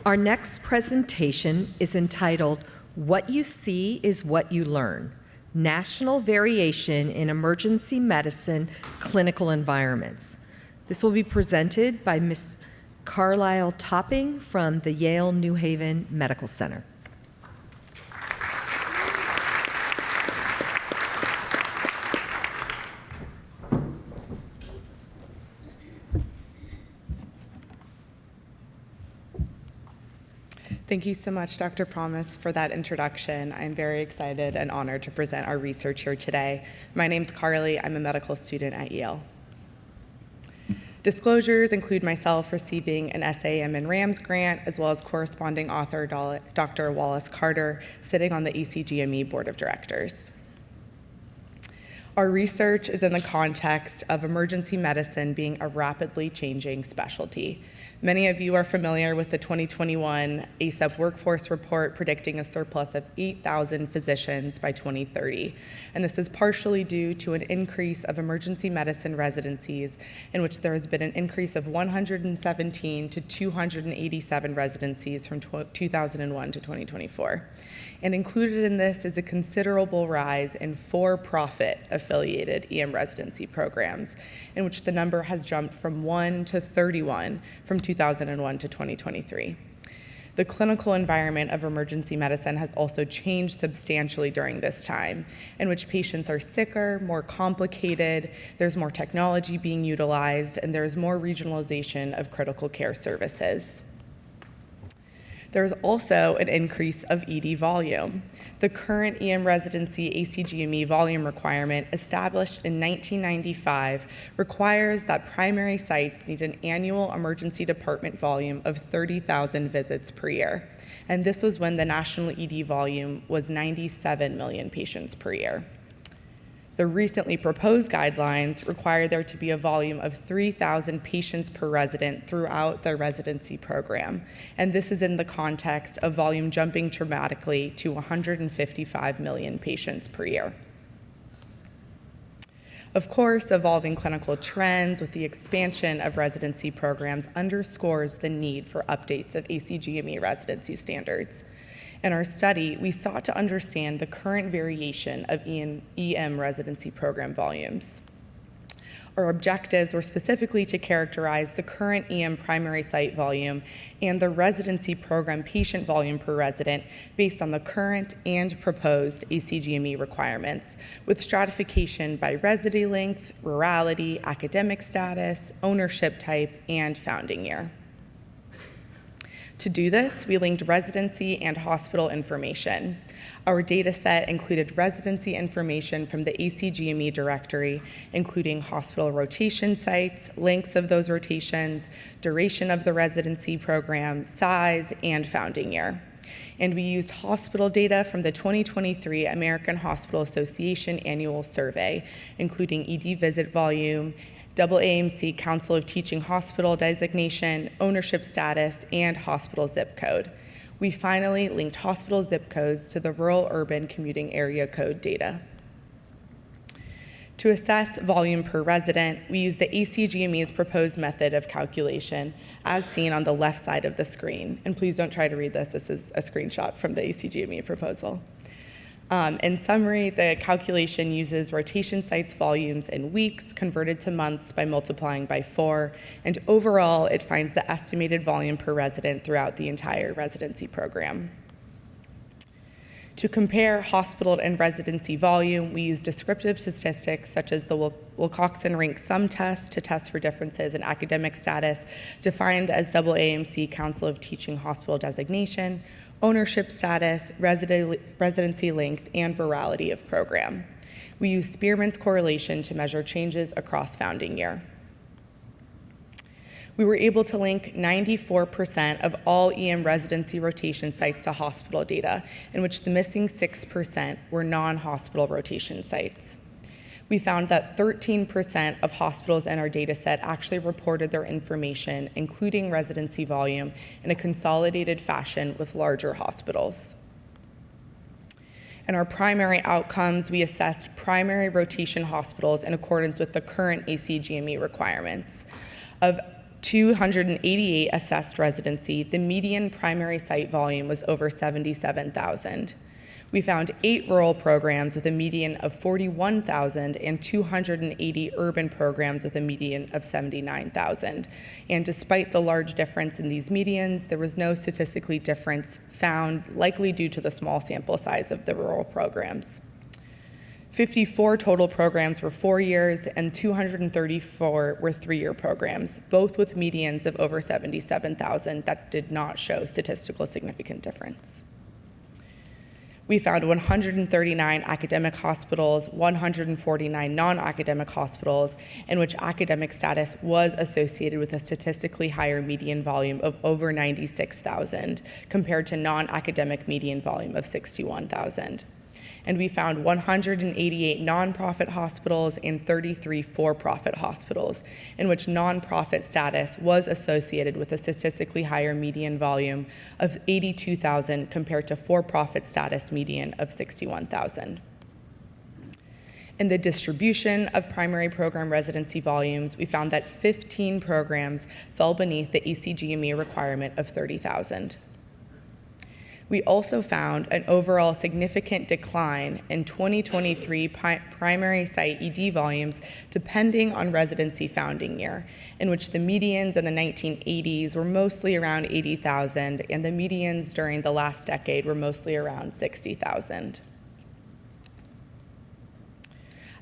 Our next presentation is entitled, What You See is What You Learn, National Variation in Emergency Medicine Clinical Environments. This will be presented by Ms. Carlisle Topping from the Yale New Haven Medical Center. Thank you so much, Dr. Promise, for that introduction. I'm very excited and honored to present our research here today. My name's Carly. I'm a medical student at Yale. Disclosures include myself receiving an SAEM and RAMS grant, as well as corresponding author Dr. Wallace Carter, sitting on the ACGME Board of Directors. Our research is in the context of emergency medicine being a rapidly changing specialty. Many of you are familiar with the 2021 ACEP workforce report predicting a surplus of 8,000 physicians by 2030. And this is partially due to an increase of emergency medicine residencies, in which there has been an increase of 117 to 287 residencies from 2001 to 2024. And included in this is a considerable rise in for-profit affiliated EM residency programs, in which the number has jumped from 1 to 31 from 2001 to 2023. The clinical environment of emergency medicine has also changed substantially during this time, in which patients are sicker, more complicated, there's more technology being utilized, and there's more regionalization of critical care services. There's also an increase of ED volume. The current EM residency ACGME volume requirement, established in 1995, requires that primary sites need an annual emergency department volume of 30,000 visits per year. And this was when the national ED volume was 97 million patients per year. The recently proposed guidelines require there to be a volume of 3,000 patients per resident throughout the residency program. And this is in the context of volume jumping dramatically to 155 million patients per year. Of course, evolving clinical trends with the expansion of residency programs underscores the need for updates of ACGME residency standards. In our study, we sought to understand the current variation of EM residency program volumes. Our objectives were specifically to characterize the current EM primary site volume and the residency program patient volume per resident based on the current and proposed ACGME requirements, with stratification by residency length, rurality, academic status, ownership type, and founding year. To do this, we linked residency and hospital information. Our data set included residency information from the ACGME directory, including hospital rotation sites, lengths of those rotations, duration of the residency program, size, and founding year. And we used hospital data from the 2023 American Hospital Association annual survey, including ED visit volume, AAMC Council of Teaching Hospital designation, ownership status, and hospital zip code. We finally linked hospital zip codes to the rural-urban commuting area code data. To assess volume per resident, we used the ACGME's proposed method of calculation, as seen on the left side of the screen. And please don't try to read this. This is a screenshot from the ACGME proposal. In summary, the calculation uses rotation sites volumes in weeks converted to months by multiplying by 4, and overall it finds the estimated volume per resident throughout the entire residency program. To compare hospital and residency volume, we use descriptive statistics such as the Wilcoxon Rank Sum Test to test for differences in academic status, defined as AAMC Council of Teaching Hospital designation, ownership status, residency length, and virality of program. We use Spearman's correlation to measure changes across founding year. We were able to link 94% of all EM residency rotation sites to hospital data, in which the missing 6% were non-hospital rotation sites. We found that 13% of hospitals in our data set actually reported their information, including residency volume, in a consolidated fashion with larger hospitals. In our primary outcomes, we assessed primary rotation hospitals in accordance with the current ACGME requirements. Of 288 assessed residency, the median primary site volume was over 77,000. We found 8 rural programs with a median of 41,000 and 280 urban programs with a median of 79,000. And despite the large difference in these medians, there was no statistically difference found, likely due to the small sample size of the rural programs. 54 total programs were 4 years and 234 were 3-year programs, both with medians of over 77,000 that did not show statistical significant difference. We found 139 academic hospitals, 149 non-academic hospitals, in which academic status was associated with a statistically higher median volume of over 96,000 compared to non-academic median volume of 61,000. And we found 188 nonprofit hospitals and 33 for-profit hospitals, in which nonprofit status was associated with a statistically higher median volume of 82,000 compared to for-profit status median of 61,000. In the distribution of primary program residency volumes, we found that 15 programs fell beneath the ACGME requirement of 30,000. We also found an overall significant decline in 2023 primary site ED volumes depending on residency founding year, in which the medians in the 1980s were mostly around 80,000 and the medians during the last decade were mostly around 60,000.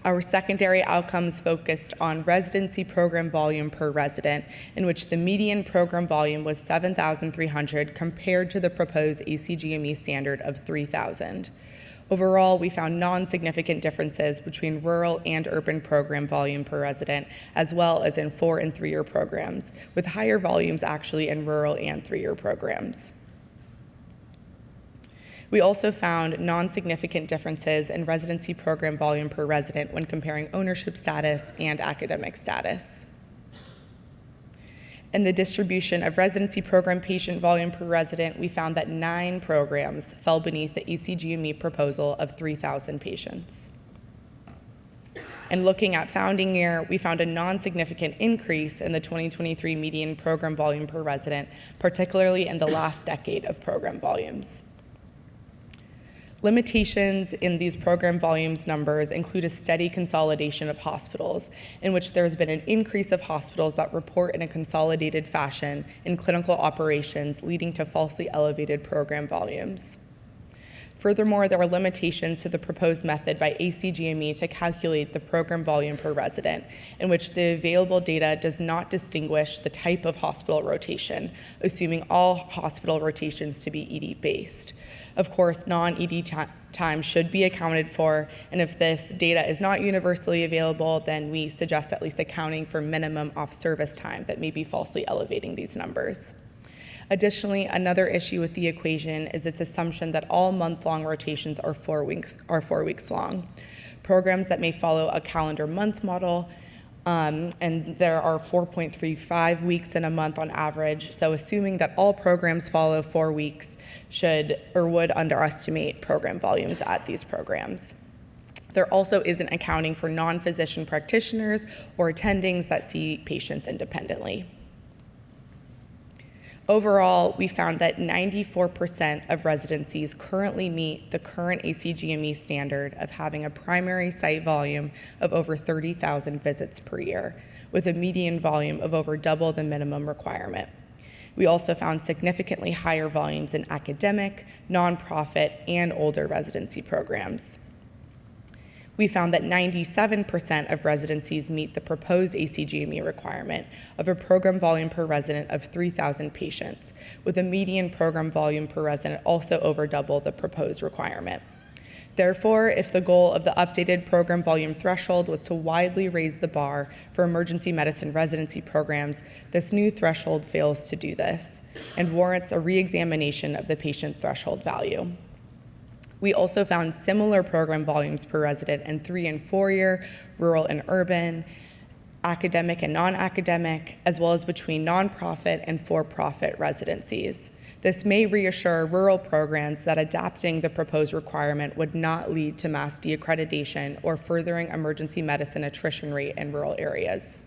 Our secondary outcomes focused on residency program volume per resident, in which the median program volume was 7,300 compared to the proposed ACGME standard of 3,000. Overall, we found non-significant differences between rural and urban program volume per resident, as well as in 4- and 3-year programs, with higher volumes actually in rural and 3-year programs. We also found non-significant differences in residency program volume per resident when comparing ownership status and academic status. In the distribution of residency program patient volume per resident, we found that 9 programs fell beneath the ACGME proposal of 3,000 patients. And looking at founding year, we found a non-significant increase in the 2023 median program volume per resident, particularly in the last decade of program volumes. Limitations in these program volumes numbers include a steady consolidation of hospitals, in which there has been an increase of hospitals that report in a consolidated fashion in clinical operations, leading to falsely elevated program volumes. Furthermore, there are limitations to the proposed method by ACGME to calculate the program volume per resident, in which the available data does not distinguish the type of hospital rotation, assuming all hospital rotations to be ED-based. Of course, non-ED time should be accounted for, and if this data is not universally available, then we suggest at least accounting for minimum off-service time that may be falsely elevating these numbers. Additionally, another issue with the equation is its assumption that all month-long rotations are 4 weeks long. Programs that may follow a calendar month model, and there are 4.35 weeks in a month on average, so assuming that all programs follow 4 weeks would underestimate program volumes at these programs. There also isn't accounting for non-physician practitioners or attendings that see patients independently. Overall, we found that 94% of residencies currently meet the current ACGME standard of having a primary site volume of over 30,000 visits per year, with a median volume of over double the minimum requirement. We also found significantly higher volumes in academic, nonprofit, and older residency programs. We found that 97% of residencies meet the proposed ACGME requirement of a program volume per resident of 3,000 patients, with a median program volume per resident also over double the proposed requirement. Therefore, if the goal of the updated program volume threshold was to widely raise the bar for emergency medicine residency programs, this new threshold fails to do this and warrants a re-examination of the patient threshold value. We also found similar program volumes per resident in 3- and 4-year, rural and urban, academic and non-academic, as well as between nonprofit and for-profit residencies. This may reassure rural programs that adapting the proposed requirement would not lead to mass de-accreditation or furthering emergency medicine attrition rate in rural areas.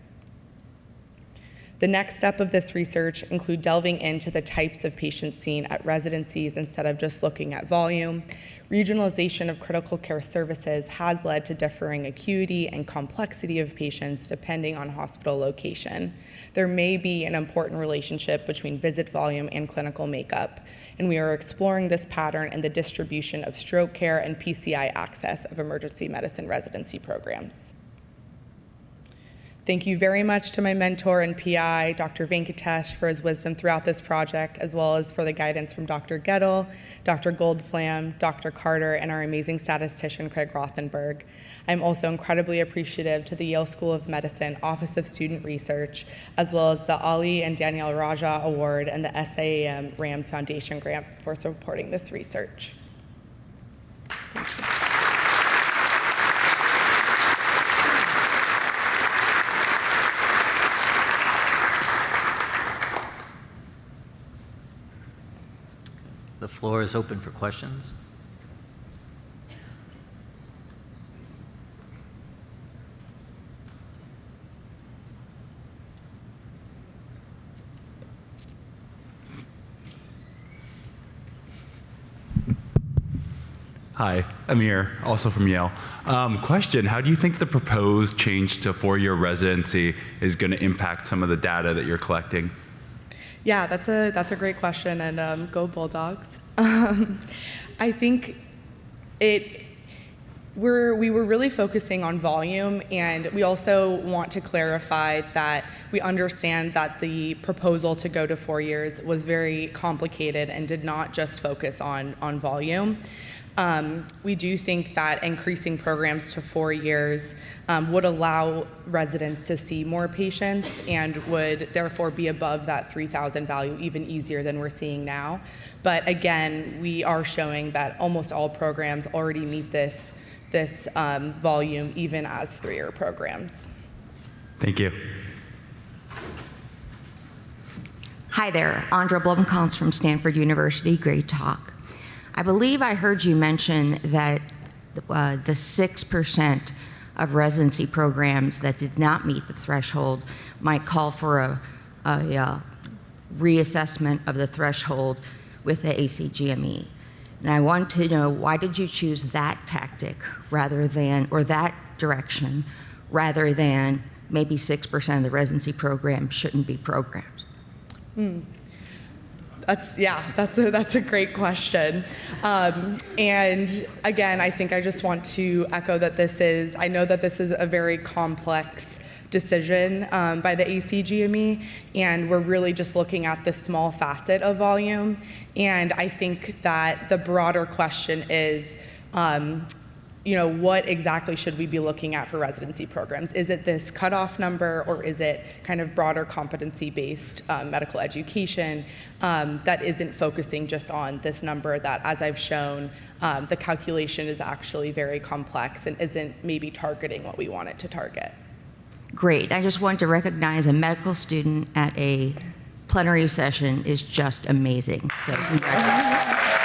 The next step of this research include delving into the types of patients seen at residencies instead of just looking at volume. Regionalization of critical care services has led to differing acuity and complexity of patients depending on hospital location. There may be an important relationship between visit volume and clinical makeup, and we are exploring this pattern in the distribution of stroke care and PCI access of emergency medicine residency programs. Thank you very much to my mentor and PI, Dr. Venkatesh, for his wisdom throughout this project, as well as for the guidance from Dr. Gettle, Dr. Goldflam, Dr. Carter, and our amazing statistician, Craig Rothenberg. I'm also incredibly appreciative to the Yale School of Medicine Office of Student Research, as well as the Ali and Danielle Raja Award and the SAEM Rams Foundation Grant for supporting this research. Thank you. The floor is open for questions. Hi, Amir, also from Yale. Question, how do you think the proposed change to four-year residency is going to impact some of the data that you're collecting? Yeah, that's a great question, and go Bulldogs. I think we were really focusing on volume, and we also want to clarify that we understand that the proposal to go to 4 years was very complicated and did not just focus on volume. We do think that increasing programs to 4 years would allow residents to see more patients and would therefore be above that 3,000 value even easier than we're seeing now. But again, we are showing that almost all programs already meet this volume even as 3-year programs. Thank you. Hi there, Andra Blomkamp from Stanford University. Great talk. I believe I heard you mention that the 6% of residency programs that did not meet the threshold might call for a reassessment of the threshold with the ACGME. And I want to know, why did you choose that tactic rather than, or that direction, rather than maybe 6% of the residency programs shouldn't be programs? That's a great question. And again, I think I just want to echo that I know that this is a very complex decision by the ACGME, and we're really just looking at this small facet of volume. And I think that the broader question is, what exactly should we be looking at for residency programs? Is it this cutoff number, or is it kind of broader competency-based medical education that isn't focusing just on this number that, as I've shown, the calculation is actually very complex and isn't maybe targeting what we want it to target? Great. I just want to recognize a medical student at a plenary session is just amazing. So congratulations.